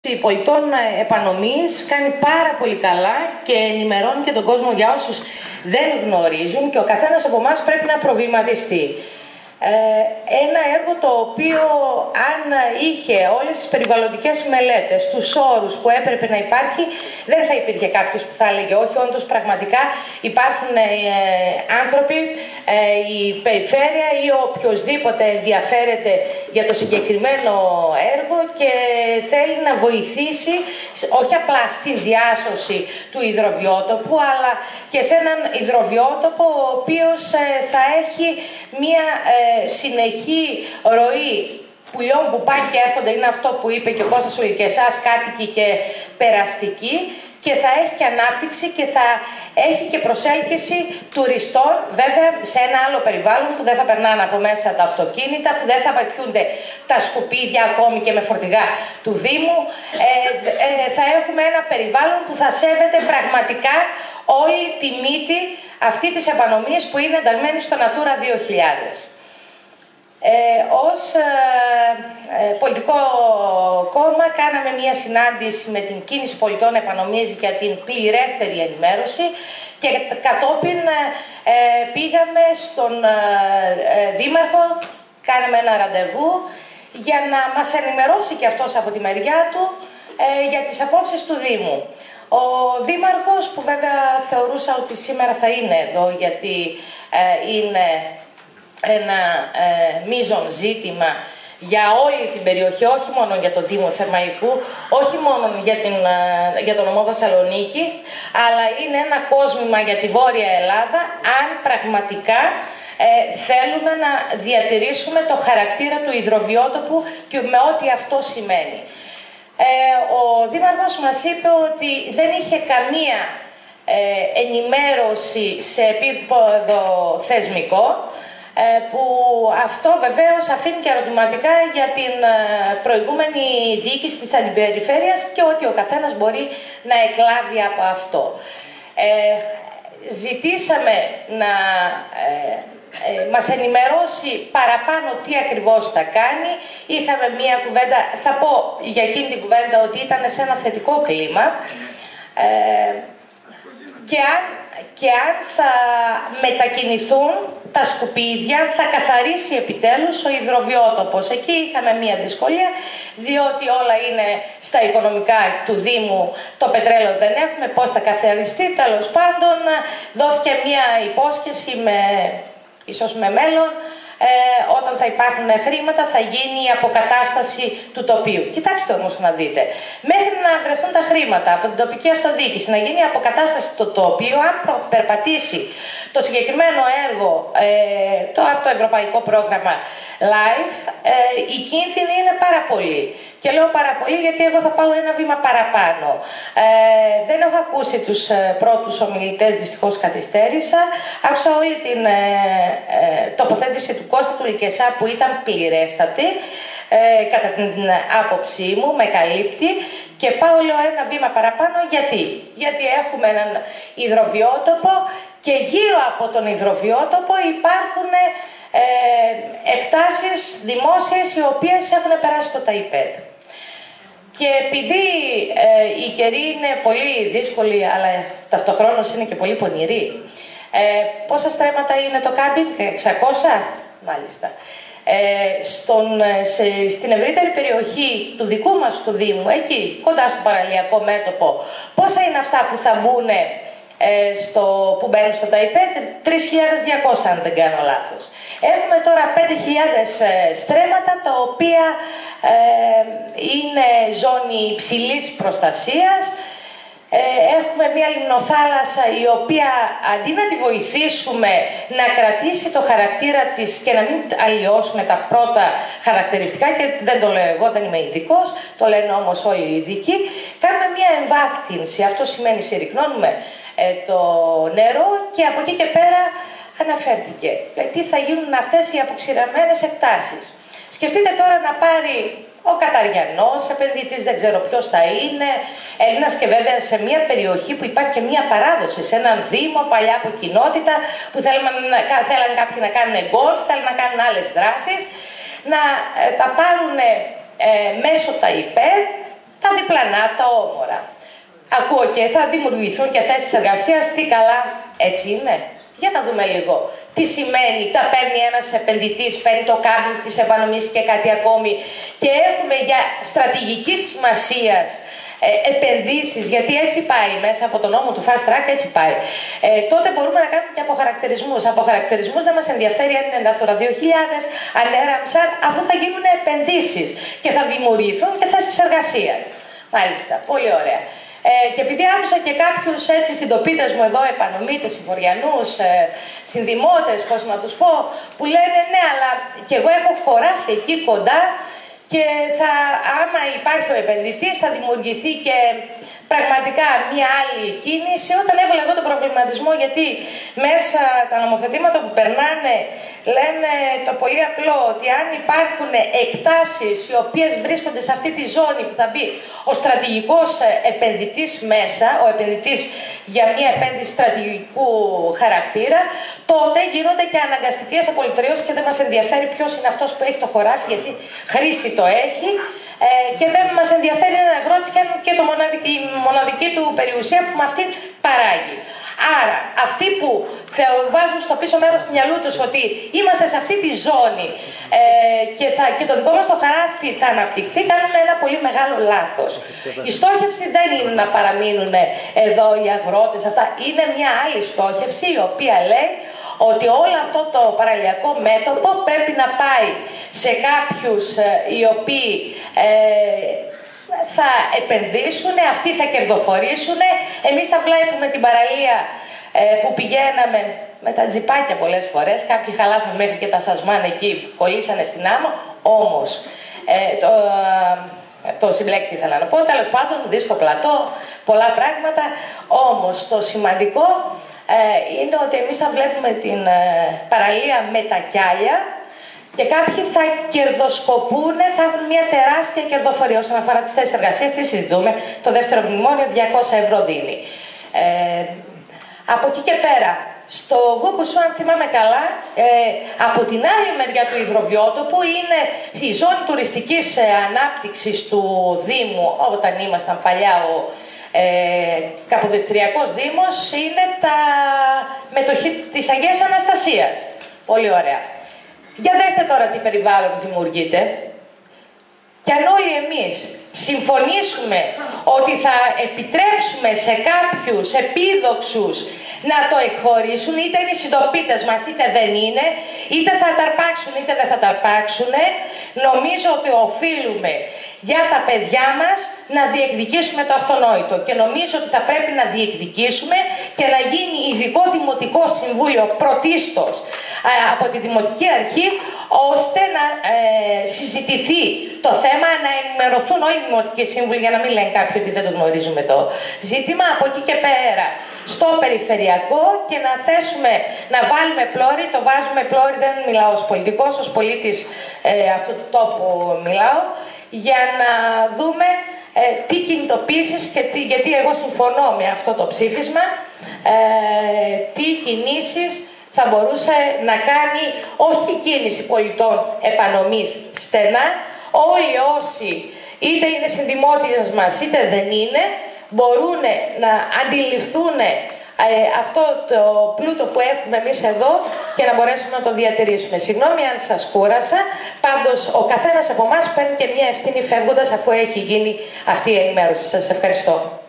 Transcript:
Πολιτών επανομής κάνει πάρα πολύ καλά και ενημερώνει και τον κόσμο για όσους δεν γνωρίζουν, και ο καθένας από εμάς πρέπει να προβληματιστεί. Ένα έργο το οποίο, αν είχε όλες τις περιβαλλοντικές μελέτες, τους όρους που έπρεπε να υπάρχει, δεν θα υπήρχε κάποιος που θα έλεγε όχι, όντως πραγματικά υπάρχουν άνθρωποι, η περιφέρεια ή οποιοσδήποτε ενδιαφέρεται για το συγκεκριμένο έργο και θέλει να βοηθήσει όχι απλά στη διάσωση του υδροβιότοπου, αλλά και σε έναν υδροβιότοπο ο οποίος θα έχει μία συνεχή ροή πουλιών που πάνε και έρχονται, είναι αυτό που είπε και ο Κώστας ο Λυκεσάς, κάτοικοι και περαστικοί, και θα έχει και ανάπτυξη και θα έχει και προσέλκυση τουριστών, βέβαια σε ένα άλλο περιβάλλον που δεν θα περνάνε από μέσα τα αυτοκίνητα, που δεν θα πατιούνται τα σκουπίδια ακόμη και με φορτηγά του Δήμου. Θα έχουμε ένα περιβάλλον που θα σέβεται πραγματικά όλη τη μύτη αυτή της επανομής που είναι ενταγμένη στο Natura 2000. Ως πολιτικό κόμμα κάναμε μια συνάντηση με την Κίνηση Πολιτών Επανομής για την πληρέστερη ενημέρωση και κατόπιν πήγαμε στον Δήμαρχο, κάναμε ένα ραντεβού για να μας ενημερώσει και αυτός από τη μεριά του για τις απόψεις του Δήμου. Ο Δήμαρχος, που βέβαια θεωρούσα ότι σήμερα θα είναι εδώ γιατί είναι ένα μείζον ζήτημα για όλη την περιοχή, όχι μόνο για το Δήμο Θερμαϊκού, όχι μόνο για τον νομό Θεσσαλονίκης, αλλά είναι ένα κόσμημα για τη Βόρεια Ελλάδα, αν πραγματικά θέλουμε να διατηρήσουμε το χαρακτήρα του υδροβιότοπου και με ό,τι αυτό σημαίνει. Ο Δήμαρχος μας είπε ότι δεν είχε καμία ενημέρωση σε επίπεδο θεσμικό, που αυτό βεβαίως αφήνει και ερωτηματικά για την προηγούμενη διοίκηση της αντιπεριφέρειας και ότι ο καθένας μπορεί να εκλάβει από αυτό. Ζητήσαμε να μας ενημερώσει παραπάνω τι ακριβώς θα κάνει. Είχαμε μία κουβέντα, θα πω για εκείνη την κουβέντα ότι ήταν σε ένα θετικό κλίμα, και αν θα μετακινηθούν τα σκουπίδια, θα καθαρίσει επιτέλους ο υδροβιότοπος. Εκεί είχαμε μία δυσκολία, διότι όλα είναι στα οικονομικά του Δήμου, το πετρέλαιο δεν έχουμε, πώς θα καθαριστεί. Τέλος πάντων, δόθηκε μία υπόσχεση ίσως με μέλλον, όταν θα υπάρχουν χρήματα θα γίνει η αποκατάσταση του τοπίου. Κοιτάξτε όμως να δείτε, μέχρι να βρεθούν τα χρήματα από την τοπική αυτοδιοίκηση, να γίνει η αποκατάσταση του τοπίου, αν περπατήσει το συγκεκριμένο έργο από το ευρωπαϊκό πρόγραμμα LIFE, οι κίνδυνοι είναι πάρα πολλοί. Και λέω πάρα πολύ γιατί εγώ θα πάω ένα βήμα παραπάνω. Δεν έχω ακούσει τους πρώτους ομιλητές, δυστυχώς καθυστέρησα. Άκουσα όλη την τοποθέτηση του Κώστα του Λυκεσά που ήταν πληρέστατη, κατά την άποψή μου, με καλύπτει, και πάω λέω ένα βήμα παραπάνω. Γιατί έχουμε έναν υδροβιότοπο και γύρω από τον υδροβιότοπο υπάρχουν εκτάσεις δημόσιες οι οποίες έχουν περάσει το ΤΑΙΠΕΔ. Και επειδή οι καιροί είναι πολύ δύσκολοι, αλλά ταυτοχρόνως είναι και πολύ πονηροί, πόσα στρέμματα είναι το κάμπινγκ? 600? Μάλιστα. Στην ευρύτερη περιοχή του δικού μας του Δήμου, εκεί κοντά στο παραλιακό μέτωπο, πόσα είναι αυτά που θα μπουν που μπαίνουν στο ΤΑΙΠΕΔ? 3.200 αν δεν κάνω λάθος. Έχουμε τώρα 5.000 στρέμματα, τα οποία είναι ζώνη υψηλής προστασίας. Έχουμε μια λιμνοθάλασσα η οποία αντί να τη βοηθήσουμε να κρατήσει το χαρακτήρα της και να μην αλλοιώσουμε τα πρώτα χαρακτηριστικά, και δεν το λέω εγώ, δεν είμαι ειδικός, το λένε όμως όλοι οι ειδικοί, κάνουμε μια εμβάθυνση. Αυτό σημαίνει συρρυκνώνουμε το νερό και από εκεί και πέρα αναφέρθηκε. Τι θα γίνουν αυτές οι αποξηραμένες εκτάσεις? Σκεφτείτε τώρα να πάρει ο Καταριανός, επενδυτής, δεν ξέρω ποιος θα είναι, Έλληνας, και βέβαια σε μια περιοχή που υπάρχει και μια παράδοση, σε έναν Δήμο, παλιά από κοινότητα, που θέλαν κάποιοι να κάνουν γκολφ, θέλουν να κάνουν άλλες δράσεις, να τα πάρουν μέσω ΤΑΙΠΕΔ τα διπλανά, τα όμορα. Ακούω και θα δημιουργηθούν και θέσεις εργασίας, τι καλά, έτσι είναι. Για να δούμε λίγο. Τι σημαίνει, τα παίρνει ένας επενδυτής, παίρνει το κάρνι της επανομής και κάτι ακόμη και έχουμε για στρατηγικής σημασίας επενδύσεις, γιατί έτσι πάει μέσα από τον νόμο του Fast Track, έτσι πάει. Τότε μπορούμε να κάνουμε και αποχαρακτηρισμούς. Αποχαρακτηρισμούς δεν μας ενδιαφέρει αν είναι Natura 2000, αν είναι Ramsar, αφού θα γίνουν επενδύσεις και θα δημιουργηθούν και θέσεις εργασίας. Μάλιστα, πολύ ωραία. Και επειδή άκουσα και κάποιους έτσι συντοπίτες μου εδώ, επανομίτες, συμφοριανούς, συνδημότες, πώς να τους πω, που λένε ναι, αλλά και εγώ έχω χωράφι εκεί κοντά και άμα υπάρχει ο επενδυτής θα δημιουργηθεί και πραγματικά μια άλλη κίνηση. Όταν έβαλα εγώ τον προβληματισμό, γιατί μέσα τα νομοθετήματα που περνάνε λένε το πολύ απλό, ότι αν υπάρχουν εκτάσεις οι οποίες βρίσκονται σε αυτή τη ζώνη που θα μπει ο στρατηγικός επενδυτής μέσα, ο επενδυτής για μια επένδυση στρατηγικού χαρακτήρα, τότε γίνονται και αναγκαστικές απολυτριώσεις και δεν μας ενδιαφέρει ποιος είναι αυτός που έχει το χωράφι, γιατί χρήση το έχει. Και δεν μας ενδιαφέρει ένα αγρότης και η μοναδική του περιουσία που με αυτήν παράγει. Άρα, αυτοί που βάζουν στο πίσω μέρος του μυαλού τους ότι είμαστε σε αυτή τη ζώνη και το δικό μας το χωράφι θα αναπτυχθεί, κάνουν ένα πολύ μεγάλο λάθος. Η στόχευση δεν είναι να παραμείνουν εδώ οι αγρότες, αυτά. Είναι μια άλλη στόχευση η οποία λέει ότι όλο αυτό το παραλιακό μέτωπο πρέπει να πάει σε κάποιους οι οποίοι θα επενδύσουν, αυτοί θα κερδοφορήσουν. Εμείς θα βλέπουμε την παραλία που πηγαίναμε με τα τζιπάκια πολλές φορές, κάποιοι χαλάσαν μέχρι και τα σασμάν εκεί, κολλήσανε στην άμμο, όμως το συμπλέκτη ήθελα να πω, τέλος πάντων, δίσκο πλατό, πολλά πράγματα, όμως το σημαντικό είναι ότι εμείς θα βλέπουμε την παραλία με τα κιάλια και κάποιοι θα κερδοσκοπούν, θα έχουν μια τεράστια κερδοφορία όσον αφορά τις θέσεις εργασίας. Τι συζητούμε, το δεύτερο μνημόνιο 200 ευρώ δίνει. Από εκεί και πέρα, στο Γούκουσου, αν θυμάμαι καλά, από την άλλη μεριά του υδροβιότοπου είναι η ζώνη τουριστικής ανάπτυξης του Δήμου, όταν ήμασταν παλιά ο Καποδιστριακός Δήμος, είναι τα μετοχή της Αγίας Αναστασίας. Πολύ ωραία. Για δέστε τώρα τι περιβάλλον δημιουργείται. Και αν όλοι εμείς συμφωνήσουμε ότι θα επιτρέψουμε σε κάποιους επίδοξους να το εκχωρήσουν, είτε είναι οι συντοπίτες μας είτε δεν είναι, είτε θα τα αρπάξουν είτε δεν θα τα αρπάξουν, νομίζω ότι οφείλουμε για τα παιδιά μας να διεκδικήσουμε το αυτονόητο. Και νομίζω ότι θα πρέπει να διεκδικήσουμε και να γίνει ειδικό δημοτικό συμβούλιο πρωτίστως από τη Δημοτική Αρχή, ώστε να συζητηθεί το θέμα, να ενημερωθούν όλοι οι δημοτικοί σύμβουλοι, για να μην λένε κάποιοι ότι δεν το γνωρίζουμε το ζήτημα, από εκεί και πέρα στο περιφερειακό, και να θέσουμε, να βάλουμε πλώρη, το βάζουμε πλώρη, δεν μιλάω ως πολιτικός, ως πολίτης αυτού του τόπου μιλάω, για να δούμε τι κινητοποίησεις και γιατί εγώ συμφωνώ με αυτό το ψήφισμα, τι κινήσεις θα μπορούσε να κάνει, όχι κίνηση πολιτών επανομής στενά, όλοι όσοι είτε είναι συνδημότες μας είτε δεν είναι, μπορούν να αντιληφθούν αυτό το πλούτο που έχουμε εμείς εδώ και να μπορέσουμε να το διατηρήσουμε. Συγγνώμη αν σας κούρασα, πάντως ο καθένας από εμάς παίρνει και μια ευθύνη φεύγοντας, αφού έχει γίνει αυτή η ενημέρωση. Σας ευχαριστώ.